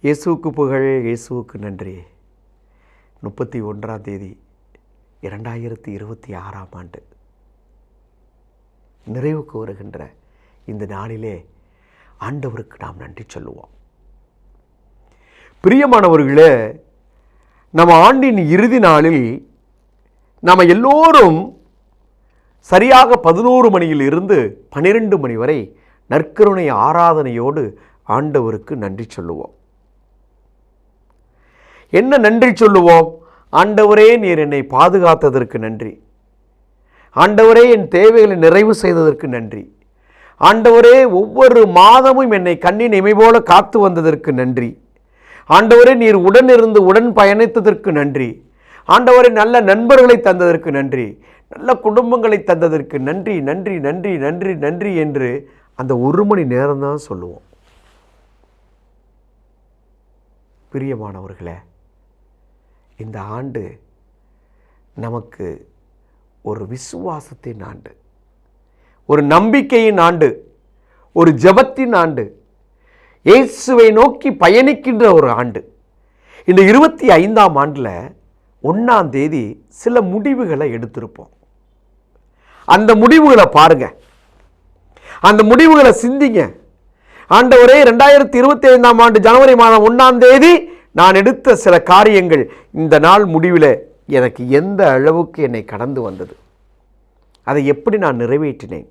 இயேசுவுக்கு புகழ், இயேசுவுக்கு நன்றி. 31ஆம் தேதி 2026ஆம் ஆண்டு நிறைவுக்கு வருகின்ற இந்த நாளிலே ஆண்டவருக்கு நாம் நன்றி சொல்லுவோம். பிரியமானவர்களே, நம்ம ஆண்டின் இறுதி நாளில் நாம் எல்லோரும் சரியாக 11 மணியில் இருந்து 12 மணி வரை நற்கருணை ஆராதனையோடு ஆண்டவருக்கு நன்றி சொல்லுவோம். என்ன நன்றி சொல்லுவோம்? ஆண்டவரே, நீர் என்னை பாதுகாத்ததற்கு நன்றி. ஆண்டவரே, என் தேவைகளை நிறைவு செய்ததற்கு நன்றி. ஆண்டவரே, ஒவ்வொரு மாதமும் என்னை கண்ணின் இமை போல காத்து வந்ததற்கு நன்றி. ஆண்டவரே, நீர் உடனிருந்து உடன் பயணித்ததற்கு நன்றி. ஆண்டவரே, நல்ல நண்பர்களை தந்ததற்கு நன்றி. நல்ல குடும்பங்களை தந்ததற்கு நன்றி நன்றி நன்றி நன்றி நன்றி என்று அந்த 1 மணி நேரம்தான் சொல்லுவோம். பிரியமானவர்களே, இந்த ஆண்டு நமக்கு ஒரு விசுவாசத்தின் ஆண்டு, ஒரு நம்பிக்கையின் ஆண்டு, ஒரு ஜெபத்தின் ஆண்டு, இயேசுவை நோக்கி பயணிக்கின்ற ஒரு ஆண்டு. இந்த 25ஆம் ஆண்டில் 1ஆம் தேதி சில முடிவுகளை எடுத்திருப்போம். அந்த முடிவுகளை பாருங்க, அந்த முடிவுகளை சிந்திங்க. ஆண்டவரே, 2025ஆம் ஆண்டு ஜனவரி மாதம் 1ஆம் தேதி நான் எடுத்த சில காரியங்கள் இந்த நாள் முடிவில் எனக்கு எந்த அளவுக்கு என்னை கடந்து வந்தது, அதை எப்படி நான் நிறைவேற்றினேன்,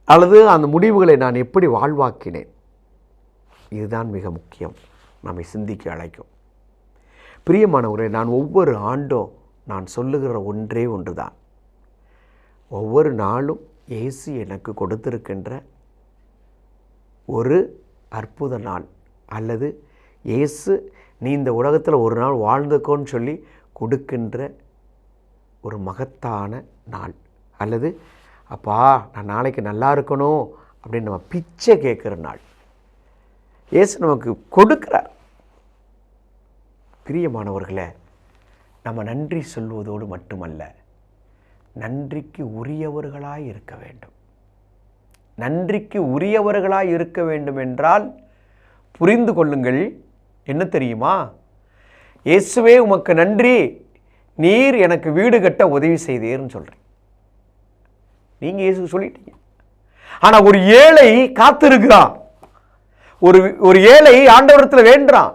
அல்லது அந்த முடிவுகளை நான் எப்படி வாழ்வாக்கினேன், இதுதான் மிக முக்கியம், நம்மை சிந்திக்க அழைக்கும். பிரியமானவரே, நான் ஒவ்வொரு ஆண்டும் நான் சொல்லுகிற ஒன்றே ஒன்று தான். ஒவ்வொரு நாளும் இயேசு எனக்கு கொடுத்திருக்கின்ற ஒரு அற்புத நாள், அல்லது இயேசு நீ இந்த உலகத்தில் ஒரு நாள் வாழ்ந்துக்கோன்னு சொல்லி கொடுக்கின்ற ஒரு மகத்தான நாள், அல்லது அப்பா நான் நாளைக்கு நல்லா இருக்கணும் அப்படின்னு நம்ம பிச்சை கேட்குற நாள் இயேசு நமக்கு கொடுக்கிறார். பிரியமானவர்களே, நம்ம நன்றி சொல்வதோடு மட்டுமல்ல, நன்றிக்கு உரியவர்களாய் இருக்க வேண்டும். நன்றிக்கு உரியவர்களாய் இருக்க வேண்டும் என்றால் புரிந்து கொள்ளுங்கள், என்ன தெரியுமா? இயேசுவே உமக்கு நன்றி, நீர் எனக்கு வீடு கட்ட உதவி செய்தீர்னு சொல்கிறேன். நீங்கள் இயேசு சொல்லிட்டீங்க. ஆனால் ஒரு ஏழை காத்திருக்கிறான். ஒரு ஏழை ஆண்டவரத்தில் வேண்டான்,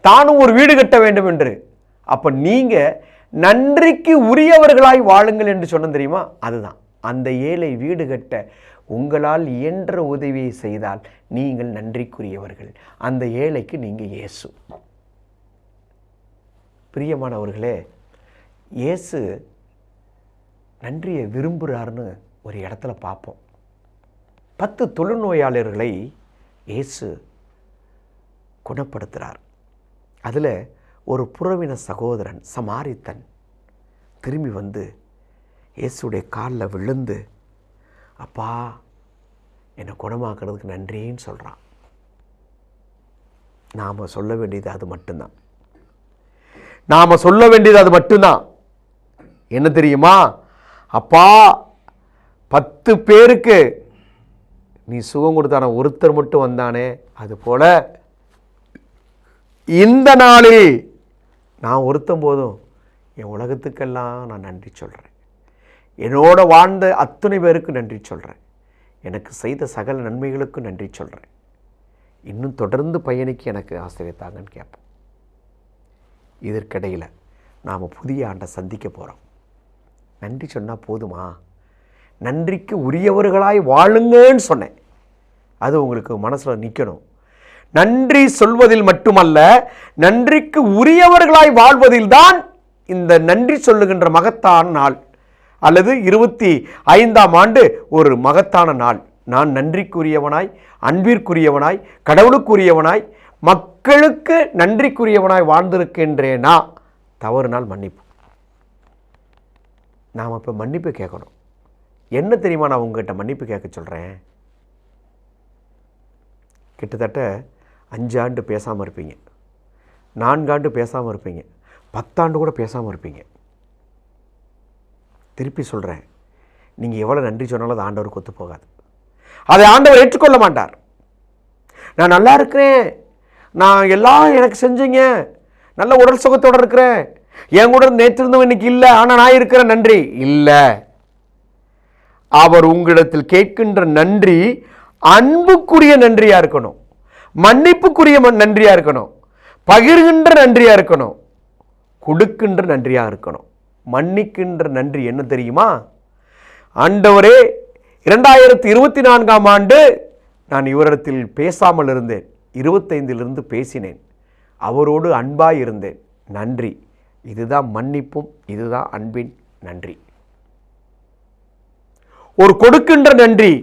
தானும் ஒரு வீடு கட்ட வேண்டும் என்று. அப்போ நீங்கள் நன்றிக்கு உரியவர்களாய் வாழுங்கள் என்று சொன்ன தெரியுமா? அதுதான், அந்த ஏழை வீடு கட்ட உங்களால் இயன்ற உதவியை செய்தால் நீங்கள் நன்றிக்குரியவர்கள். அந்த ஏழைக்கு நீங்கள் இயேசு. பிரியமானவர்களே, இயேசு நன்றியை விரும்புகிறார்னு ஒரு இடத்துல பார்ப்போம். 10 தொழுநோயாளர்களை இயேசு குணப்படுத்துகிறார். அதில் ஒரு புறவின சகோதரன் சமாரித்தன் திரும்பி வந்து இயேசுடைய காலில் விழுந்து, அப்பா என்னை குணமாக்குறதுக்கு நன்றின்னு சொல்கிறான். நாம் சொல்ல வேண்டியது அது மட்டும்தான். நாம் சொல்ல வேண்டியது அது மட்டும்தான். என்ன தெரியுமா? அப்பா 10 பேருக்கு நீ சுகம் கொடுத்தான, ஒருத்தர் மட்டும் வந்தானே, அதுபோல இந்த நாளில் நான் ஒருத்தம் போதும் என் உலகத்துக்கெல்லாம் நான் நன்றி சொல்கிறேன். என்னோட வாழ்ந்த அத்தனை பேருக்கு நன்றி சொல்கிறேன். எனக்கு செய்த சகல நன்மைகளுக்கும் நன்றி சொல்கிறேன். இன்னும் தொடர்ந்து பயணிக்க எனக்கு ஆசீர்வதித்தாங்கன்னு கேட்போம். இதற்கிடையில் நாம் புதிய ஆண்டை சந்திக்க போகிறோம். நன்றி சொன்னால் போதுமா? நன்றிக்கு உரியவர்களாய் வாழுங்கன்னு சொன்னேன். அது உங்களுக்கு மனசில் நிற்கணும். நன்றி சொல்வதில் மட்டுமல்ல, நன்றிக்கு உரியவர்களாய் வாழ்வதில் தான் இந்த நன்றி சொல்லுகின்ற மகத்தான நாள், அல்லது 25ஆம் ஆண்டு ஒரு மகத்தான நாள். நான் நன்றிக்குரியவனாய், அன்பிற்குரியவனாய், கடவுளுக்குரியவனாய், மக்களுக்கு நன்றிக்குரியவனாய் வாழ்ந்திருக்கின்றேனா? தவறுனால் மன்னிப்பு. நாம் இப்போ மன்னிப்பு கேட்கணும். என்ன தெரியுமா நான் உங்கள்கிட்ட மன்னிப்பு கேட்க சொல்கிறேன்? கிட்டத்தட்ட 5 ஆண்டு பேசாமல் இருப்பீங்க, 4 ஆண்டு பேசாமல் இருப்பீங்க, 10 ஆண்டு கூட பேசாமல் இருப்பீங்க. திருப்பி சொல்கிறேன், நீங்கள் எவ்வளோ நன்றி சொன்னாலும் அது ஆண்டவருக்கு ஒத்து போகாது. அதை ஆண்டவர் ஏற்றுக்கொள்ள மாட்டார். நான் நல்லா இருக்கிறேன், நான் எல்லாம் எனக்கு செஞ்சீங்க, நல்ல உடல் சுகத்தோடு இருக்கிறேன், என் கூட நேற்று இருந்தவன் இன்னைக்கு இல்லை, ஆனால் நான் இருக்கிறேன், நன்றி இல்லை. அவர் உங்களிடத்தில் கேட்கின்ற நன்றி அன்புக்குரிய நன்றியா இருக்கணும், மன்னிப்புக்குரிய நன்றியா இருக்கணும், பகிர்கின்ற நன்றியா இருக்கணும், கொடுக்கின்ற நன்றியா இருக்கணும். மன்னிக்கின்ற நன்றி என்ன தெரியுமா? ஆண்டவரே, 2024ஆம் ஆண்டு நான் இவரிடத்தில் பேசாமல் இருந்தேன், 25 பேசினேன், அவரோடு அன்பாய் இருந்தேன், நன்றி. இதுதான் மன்னிப்பும், இதுதான் அன்பின் நன்றி. ஒரு கொடுக்கின்ற நன்றி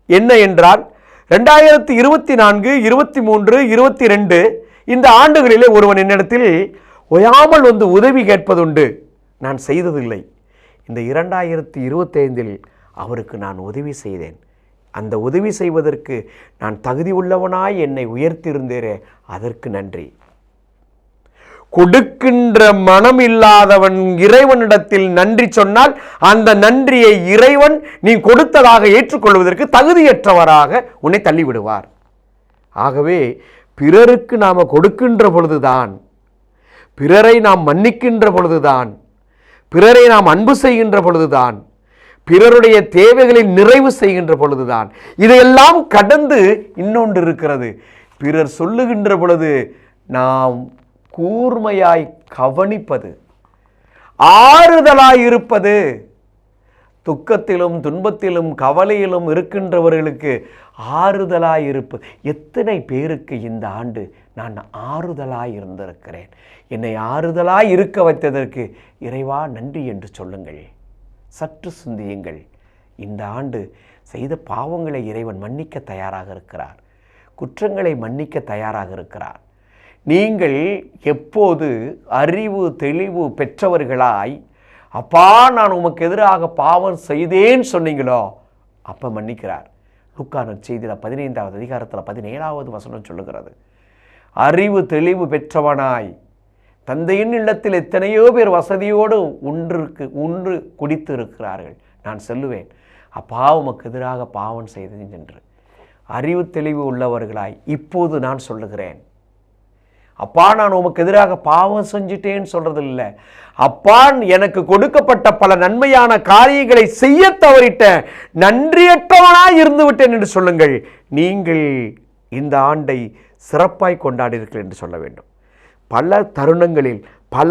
என்ன என்றால், 2024, 23, 22 இந்த ஆண்டுகளிலே ஒருவன் என்னிடத்தில் ஓயாமல் வந்து உதவி கேட்பதுண்டு, நான் செய்ததில்லை. இந்த 2025 அவருக்கு நான் உதவி செய்தேன். அந்த உதவி செய்வதற்கு நான் தகுதி உள்ளவனாய் என்னை உயர்த்தியிருந்தேரே, அதற்கு நன்றி. கொடுக்கின்ற மனம் இல்லாதவன் இறைவனிடத்தில் நன்றி சொன்னால் அந்த நன்றியை இறைவன் நீ கொடுத்ததாக ஏற்றுக்கொள்வதற்கு தகுதியற்றவராக உன்னை தள்ளிவிடுவார். ஆகவே பிறருக்கு நாம் கொடுக்கின்ற பொழுதுதான், பிறரை நாம் மன்னிக்கின்ற பொழுதுதான், பிறரை நாம் அன்பு செய்கின்ற பொழுதுதான், பிறருடைய தேவைகளை நிறைவு செய்கின்ற பொழுதுதான், இதையெல்லாம் கடந்து இன்னொன்று இருக்கிறது. பிறர் சொல்லுகின்ற பொழுது நாம் கூர்மையாய் கவனிப்பது, ஆறுதலாய் இருப்பது. துக்கத்திலும் துன்பத்திலும் கவலையிலும் இருக்கின்றவர்களுக்கு ஆறுதலாய் இருப்பது. எத்தனை பேருக்கு இந்த ஆண்டு நான் ஆறுதலாய் இருந்திருக்கிறேன். என்னை ஆறுதலாய் இருக்க வைத்ததற்கு இறைவா நன்றி என்று சொல்லுங்கள். சற்று சிந்தியுங்கள். இந்த ஆண்டு செய்த பாவங்களை இறைவன் மன்னிக்க தயாராக இருக்கிறார், குற்றங்களை மன்னிக்க தயாராக இருக்கிறார். நீங்கள் எப்போது அறிவு தெளிவு பெற்றவர்களாய் அப்பா நான் உமக்கு எதிராக பாவம் செய்தேன் சொன்னீங்களோ அப்போ மன்னிக்கிறார். லூக்கா நற்செய்தியில் 15வது அதிகாரத்தில் 17வது வசனம் சொல்லுகிறது, அறிவு தெளிவு பெற்றவனாய் தந்தையின் இல்லத்தில் எத்தனையோ பேர் வசதியோடு ஒன்று குடித்து இருக்கிறார்கள், நான் சொல்லுவேன் அப்பா உமக்கு எதிராக பாவம் செய்தேன் என்று. அறிவு தெளிவு உள்ளவர்களாய் இப்போது நான் சொல்லுகிறேன், அப்பா நான் உமக்கு எதிராக பாவம் செஞ்சுட்டேன்னு சொல்றது இல்லை, அப்பா எனக்கு கொடுக்கப்பட்ட பல நன்மையான காரியங்களை செய்ய தவறிட்ட நன்றியற்றவனாய் இருந்து விட்டேன் என்று சொல்லுங்கள். நீங்கள் இந்த ஆண்டை சிறப்பாய் கொண்டாடினீர்கள் என்று சொல்ல வேண்டும். பல தருணங்களில், பல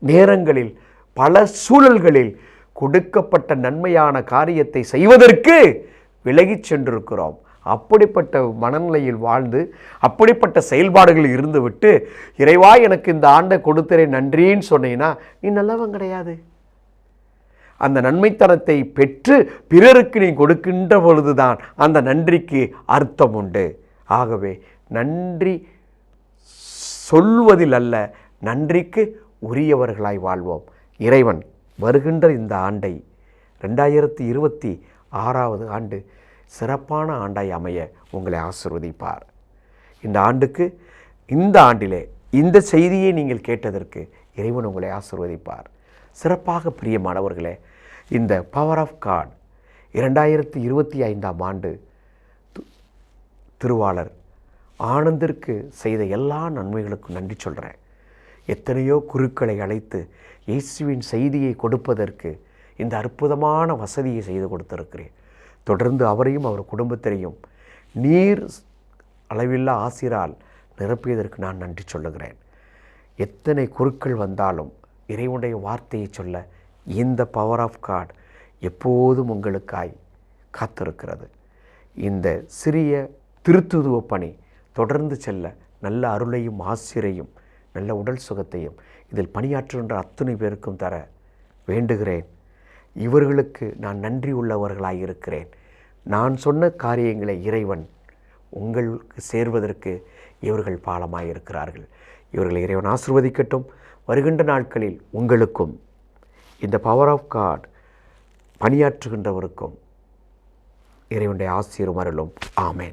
நேரங்களில், பல சூழல்களில் கொடுக்கப்பட்ட நன்மையான காரியத்தை செய்வதற்கு விலகிச் சென்றிருக்கிறோம். அப்படிப்பட்ட மனநிலையில் வாழ்ந்து அப்படிப்பட்ட செயல்பாடுகளில் இருந்துவிட்டு இறைவா எனக்கு இந்த ஆண்டை கொடுத்தரே நன்றின்னு சொன்னீங்கன்னா நீ நல்லவன் கிடையாது. அந்த நன்மைத்தனத்தை பெற்று பிறருக்கு நீ கொடுக்கின்ற பொழுதுதான் அந்த நன்றிக்கு அர்த்தம் உண்டு. ஆகவே நன்றி சொல்வதில் அல்ல, நன்றிக்கு உரியவர்களாய் வாழ்வோம். இறைவன் வருகின்ற இந்த ஆண்டை 2026வது ஆண்டு சிறப்பான ஆண்டாய் அமைய உங்களை ஆசீர்வதிப்பார். இந்த ஆண்டுக்கு, இந்த ஆண்டிலே இந்த செய்தியை நீங்கள் கேட்டதற்கு இறைவன் உங்களை ஆசீர்வதிப்பார். சிறப்பாக பிரியமானவர்களே, இந்த பவர் ஆஃப் காட் 2025ஆம் ஆண்டு திருவாளர் ஆனந்திற்கு செய்த எல்லா நன்மைகளுக்கும் நன்றி சொல்கிறேன். எத்தனையோ குருக்களை அழைத்து இயேசுவின் செய்தியை கொடுப்பதற்கு இந்த அற்புதமான வசதியை செய்து கொடுத்திருக்கிறேன். தொடர்ந்து அவரையும் அவர் குடும்பத்தினையும் நீர் அளவில்லா ஆசிரால் நிரப்பியதற்கு நான் நன்றி சொல்லுகிறேன். எத்தனை குருக்கள் வந்தாலும் இறைவனுடைய வார்த்தையை சொல்ல இந்த பவர் ஆஃப் காட் எப்போதும் உங்களுக்காய் காத்திருக்கிறது. இந்த சிறிய திருத்துதுவ பணி தொடர்ந்து செல்ல நல்ல அருளையும் ஆசிரையும் நல்ல உடல் சுகத்தையும் இதில் பணியாற்றுகின்ற அத்தனை பேருக்கும் தர வேண்டுகிறேன். இவர்களுக்கு நான் நன்றி உள்ளவர்களாக இருக்கிறேன். நான் சொன்ன காரியங்களை இறைவன் உங்களுக்கு சேர்வதற்கு இவர்கள் பாலமாக இருக்கிறார்கள். இவர்களை இறைவன் ஆசீர்வதிக்கட்டும். வருகின்ற நாட்களில் உங்களுக்கும் இந்த பவர் ஆஃப் காட் பணியாற்றுகின்றவருக்கும் இறைவனுடைய ஆசீரும் அருளும். ஆமேன்.